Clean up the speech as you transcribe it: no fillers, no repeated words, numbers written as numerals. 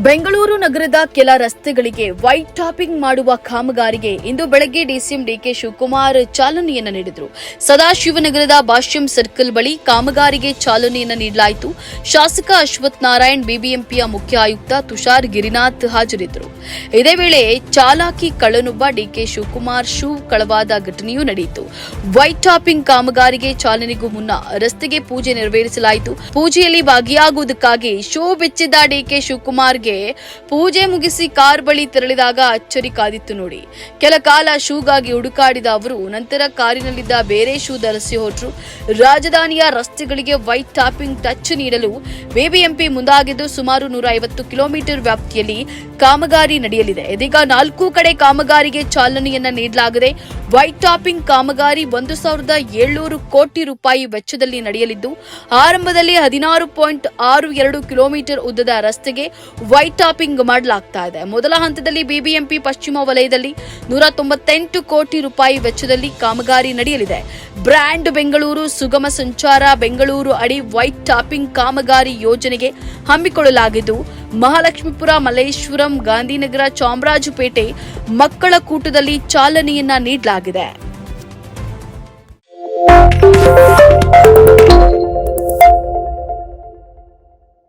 ಬೆಂಗಳೂರು ನಗರದ ಕೆಲ ರಸ್ತೆಗಳಿಗೆ white topping ಮಾಡುವ ಕಾಮಗಾರಿಗೆ ಇಂದು ಬೆಳಗ್ಗೆ ಡಿಸಿಎಂ ಡಿಕೆ ಶಿವಕುಮಾರ್ ಚಾಲನೆಯನ್ನು ನೀಡಿದರು. ಸದಾಶಿವನಗರದ ಭಾಷ್ಯಂ ಸರ್ಕಲ್ ಬಳಿ ಕಾಮಗಾರಿಗೆ ಚಾಲನೆಯನ್ನು ನೀಡಲಾಯಿತು. ಶಾಸಕ ಅಶ್ವಥ್ ನಾರಾಯಣ್, ಬಿಬಿಎಂಪಿಯ ಮುಖ್ಯ ಆಯುಕ್ತ ತುಷಾರ್ ಗಿರಿನಾಥ್ ಹಾಜರಿದ್ದರು. ಇದೇ ವೇಳೆ ಚಾಲಾಕಿ ಕಳ್ಳನೊಬ್ಬ ಡಿಕೆ ಶಿವಕುಮಾರ್ ಶೂ ಕಳವಾದ ಘಟನೆಯೂ ನಡೆಯಿತು. ವೈಟ್ ಟಾಪಿಂಗ್ ಕಾಮಗಾರಿಗೆ ಚಾಲನೆಗೂ ಮುನ್ನ ರಸ್ತೆಗೆ ಪೂಜೆ ನೆರವೇರಿಸಲಾಯಿತು. ಪೂಜೆಯಲ್ಲಿ ಭಾಗಿಯಾಗುವುದಕ್ಕಾಗಿ ಶೂ ಬಿಚ್ಚಿದ್ದ ಡಿಕೆ ಶಿವಕುಮಾರ್ ಪೂಜೆ ಮುಗಿಸಿ ಕಾರ್ ಬಳಿ ತೆರಳಿದಾಗ ಅಚ್ಚರಿ ಕಾದಿತ್ತು ನೋಡಿ. ಕೆಲ ಕಾಲ ಶೂಗಾಗಿ ಹುಡುಕಾಡಿದ ಅವರು ನಂತರ ಕಾರಿನಲ್ಲಿದ್ದ ಬೇರೆ ಶೂ ಧರಿಸಿ ಹೊರಟರು. ರಾಜಧಾನಿಯ ರಸ್ತೆಗಳಿಗೆ ವೈಟ್ ಟಾಪಿಂಗ್ ಟಚ್ ನೀಡಲು ಬಿಬಿಎಂಪಿ ಮುಂದಾಗಿದ್ದು ಸುಮಾರು 150 ಕಿಲೋಮೀಟರ್ ವ್ಯಾಪ್ತಿಯಲ್ಲಿ ಕಾಮಗಾರಿ ನಡೆಯಲಿದೆ. ಇದೀಗ 4 ಕಡೆ ಕಾಮಗಾರಿಗೆ ಚಾಲನೆಯನ್ನ ನೀಡಲಾಗಿದೆ. ವೈಟ್ ಟಾಪಿಂಗ್ ಕಾಮಗಾರಿ 1,700 ಕೋಟಿ ರೂಪಾಯಿ ವೆಚ್ಚದಲ್ಲಿ ನಡೆಯಲಿದ್ದು ಆರಂಭದಲ್ಲಿ 16.62 ಕಿಲೋಮೀಟರ್ ಉದ್ದದ ರಸ್ತೆಗೆ ವೈಟ್ ಟಾಪಿಂಗ್ ಮಾಡಲಾಗ್ತಾ ಇದೆ. ಮೊದಲ ಹಂತದಲ್ಲಿ ಬಿಬಿಎಂಪಿ ಪಶ್ಚಿಮ ವಲಯದಲ್ಲಿ 198 ಕೋಟಿ ರೂಪಾಯಿ ವೆಚ್ಚದಲ್ಲಿ ಕಾಮಗಾರಿ ನಡೆಯಲಿದೆ. ಬ್ರ್ಯಾಂಡ್ ಬೆಂಗಳೂರು ಸುಗಮ ಸಂಚಾರ ಬೆಂಗಳೂರು ಅಡಿ ವೈಟ್ ಟಾಪಿಂಗ್ ಕಾಮಗಾರಿ ಯೋಜನೆಗೆ ಹಮ್ಮಿಕೊಳ್ಳಲಾಗಿದ್ದು ಮಹಾಲಕ್ಷ್ಮೀಪುರ, ಮಲ್ಲೇಶ್ವರಂ, ಗಾಂಧಿನಗರ, ಚಾಮರಾಜಪೇಟೆ ಮಕ್ಕಳ ಕೂಟದಲ್ಲಿ ಚಾಲನೆಯನ್ನ ನೀಡಲಾಗಿದೆ.